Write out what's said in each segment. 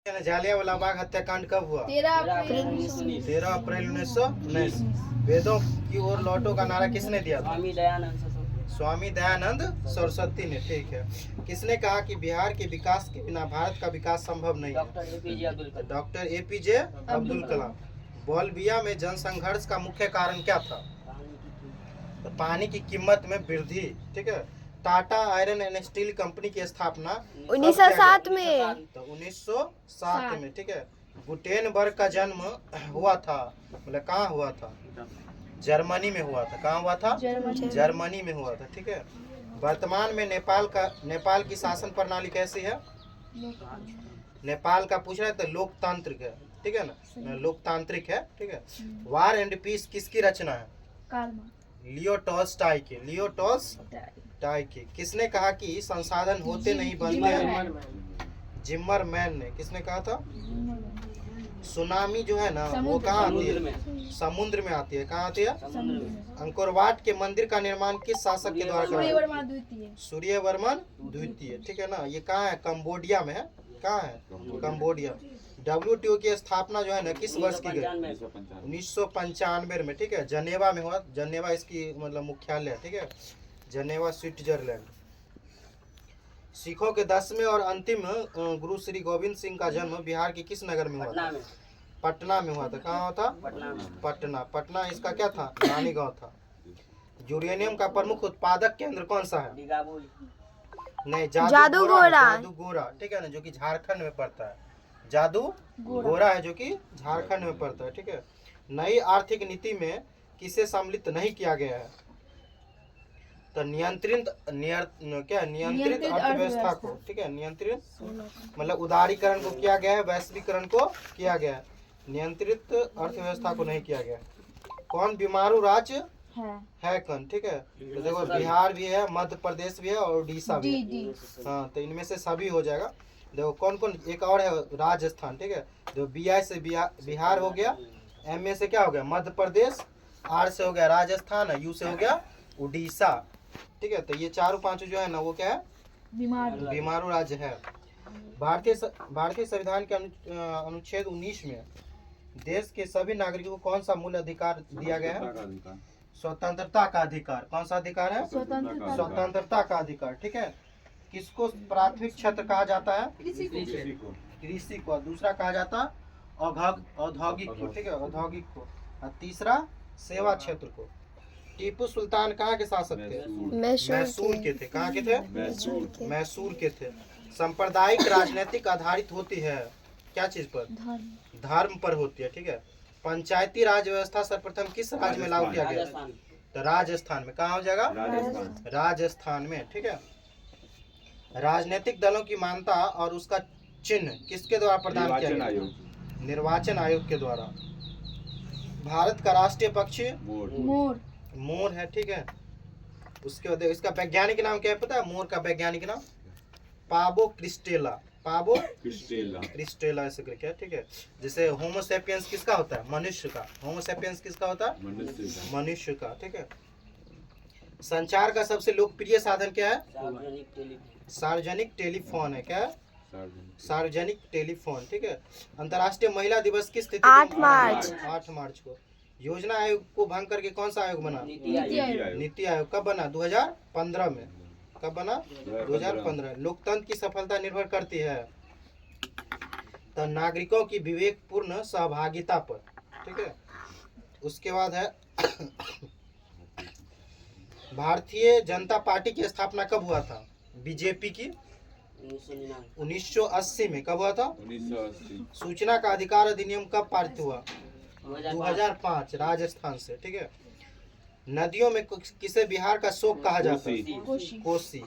जालियांवाला बाग हत्याकांड कब हुआ? 13 अप्रैल 1919। वेदों की ओर लौटो का नारा किसने दिया था? स्वामी दयानंद सरस्वती ने। ठीक है। किसने कहा कि बिहार के विकास के बिना भारत का विकास संभव नहीं है? Doctor APJ Abdul Kalam. बोलबिया में जनसंघर्ष का मुख्य कारण क्या था? तो पानी की कीमत में वृद्धि। ठीक है। Tata iron and steel company की स्थापना 1907 में। तो 1907 में। ठीक है। गुटेनबर्ग का जन्म हुआ था, मतलब कहाँ हुआ था? जर्मनी में हुआ था। कहाँ हुआ था? जर्मनी में हुआ था। ठीक है। वर्तमान में नेपाल की शासन प्रणाली कैसी है? नेपाल का पूछ रहा है तो लोकतांत्रिक है। ठीक है ना, लोकतांत्रिक है। ठीक है। वार एंड पीस किसकी रचना है? लियो टॉल्स्टॉय की। लियो टॉल्स्टॉय की। किसने कहा कि संसाधन होते नहीं बनते हैं? जिम्मरमैन ने। किसने कहा था? सुनामी जो है ना वो कहाँ आती है? समुद्र में आती है। कहाँ आती है? अंकोरवाट के मंदिर का निर्माण किस शासक के द्वारा कराया? सूर्यवर्मन द्वितीय। ठीक है ना। ये कहाँ है? कंबोडिया में है। कहाँ है? कंबोडिया। WTO की स्थापना जो है ना किस वर्ष की गई? 1995 में। ठीक है। जनेवा में हुआ। जनेवा इसकी मतलब मुख्यालय है। ठीक है। जनेवा स्विट्जरलैंड। सिखों के 10वें और अंतिम गुरु श्री गोविंद सिंह का जन्म बिहार के किस नगर में हुआ था? पटना में हुआ था। कहाँ हुआ था? पटना। पटना इसका क्या था? रानी गांव था। यूरेनियम का प्रमुख उत्पादक केंद्र कौन सा है? नहीं, जादूगोरा। ठीक है ना, जो कि झारखंड में पड़ता है। जादूगोरा है जो कि झारखंड में पड़ता है। ठीक है। नई आर्थिक नीति में किसे सम्मिलित नहीं किया गया है? तो नियंत्रित अर्थव्यवस्था को। ठीक है। नियंत्रित मतलब उदारीकरण को किया गया है, वैश्वीकरण को किया गया है, नियंत्रित अर्थव्यवस्था को नहीं किया गया। कौन बीमारू राज्य है कौन? ठीक है। तो देखो बिहार भी है, मध्य प्रदेश भी है और उड़ीसा भी है। हाँ, तो इनमें से सभी हो जाएगा। देखो कौन कौन, एक और है राजस्थान। ठीक है। जो BI से बिहार हो गया, MA से क्या हो गया? मध्य प्रदेश, R से हो गया राजस्थान, U से हो गया उड़ीसा। ठीक है। तो ये चारों पांचों जो है ना वो क्या है? बीमारू राज्य है। भारतीय संविधान के अनुच्छेद 19 में देश के सभी नागरिकों को कौन सा मूल अधिकार दिया गया है? स्वतंत्रता का अधिकार। कौन सा अधिकार है? स्वतंत्रता का अधिकार। ठीक है। किसको प्राथमिक क्षेत्र कहा जाता है? कृषि को। दूसरा कहा जाता है औद्योगिक को। ठीक है, औद्योगिक को। और तीसरा सेवा क्षेत्र को। टीपू सुल्तान कहाँ के शासक थे? मैसूर के थे। कहाँ के थे? मैसूर के थे। सांप्रदायिक राजनीतिक आधारित होती है क्या चीज पर? धर्म पर होती है। ठीक है। पंचायती राज व्यवस्था सर्वप्रथम किस राज्य में लागू किया गया? तो राजस्थान में। कहाँ हो जाएगा? राजस्थान में। ठीक है। राजनीतिक दलों की मान्यता और उसका चिन्ह किसके द्वारा प्रदान किया गया? निर्वाचन आयोग के द्वारा। भारत का राष्ट्रीय पक्षी मोर है। ठीक है। उसके बाद इसका वैज्ञानिक नाम क्या है पता है? मोर का वैज्ञानिक नाम पाबो क्रिस्टेला ऐसे करके है। ठीक है। जैसे होमोसेपियंस किसका होता है? मनुष्य का। होमोसेपियंस किसका होता है? मनुष्य का। ठीक है। संचार का सबसे लोकप्रिय साधन क्या है? सार्वजनिक टेलीफोन है। क्या है? सार्वजनिक टेलीफोन। ठीक है। अंतर्राष्ट्रीय महिला दिवस किस तिथि? 8 मार्च। 8 मार्च को। योजना आयोग को भंग करके कौन सा आयोग बना? नीति आयोग। कब बना? 2015 में। कब बना? 2015। लोकतंत्र की सफलता निर्भर करती है तो नागरिकों की विवेकपूर्ण सहभागिता पर। ठीक है। उसके बाद है भारतीय जनता पार्टी की स्थापना कब हुआ था? बीजेपी की 1980 में। कब हुआ था? 1980। सूचना का अधिकार अधिनियम कब पारित हुआ? 2005 राजस्थान से। ठीक है। नदियों में किसे बिहार का शोक कहा जाता है? कोसी।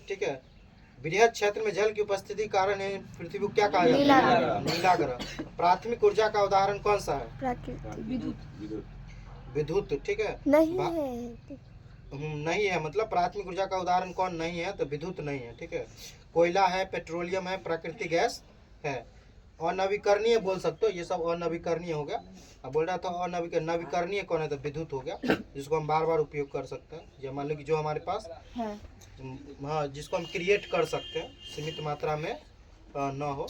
ठीक है। बृहद क्षेत्र में जल की उपस्थिति कारण है पृथ्वी को क्या कहा जाता है? नीला ग्रह। प्राथमिक ऊर्जा का उदाहरण कौन सा है? विद्युत। ठीक है। नहीं है, मतलब प्राथमिक ऊर्जा का उदाहरण कौन नहीं है? तो विद्युत नहीं है। ठीक है। कोयला है, पेट्रोलियम है, प्राकृतिक गैस है। अनवीकरणीय बोल सकते हो, ये सब अनवीकरणीय हो गया। अब बोल रहा था नवीकरणीय कौन है? तो विद्युत हो गया, जिसको हम बार बार उपयोग कर सकते हैं। या मान लो कि जो हमारे पास है, हाँ, जिसको हम क्रिएट कर सकते हैं, सीमित मात्रा में ना हो।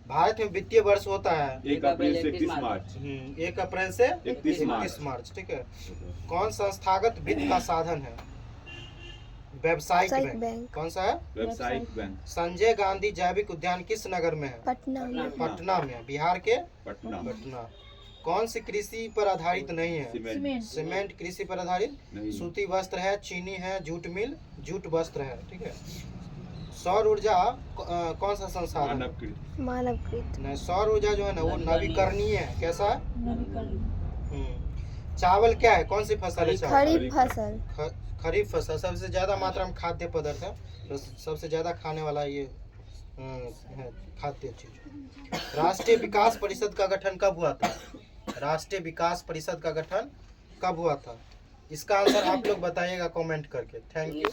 भारत में वित्तीय वर्ष होता है 1 अप्रैल से 31 मार्च। 1 अप्रैल से 31 मार्च। ठीक है। कौन संस्थागत वित्त का साधन है? व्यावसायिक बैंक। कौन सा है? व्यावसायिक बैंक। संजय गांधी जैविक उद्यान किस नगर में है? पटना में। पटना में। बिहार के पटना। पटना। कौन सी कृषि पर आधारित नहीं है? सीमेंट। सीमेंट कृषि पर आधारित नहीं। सूती वस्त्र है, चीनी है, जूट मिल, जूट वस्त्र है। ठीक है। सौर ऊर्जा कौन सा संसाधन है? मानवकृत। मानवकृत। नहीं, सौर ऊर्जा जो है ना वो नवीकरणीय है। कैसा है? चावल क्या है? कौन सी फसल है? चावल खरीफ फसल। खरीफ फसल। सबसे ज्यादा मात्रा में खाद्य पदार्थ है, तो सबसे ज्यादा खाने वाला ये है खाद्य चीज। राष्ट्रीय विकास परिषद का गठन कब हुआ था? राष्ट्रीय विकास परिषद का गठन कब हुआ था? इसका आंसर आप लोग बताइएगा कमेंट करके। Thank you.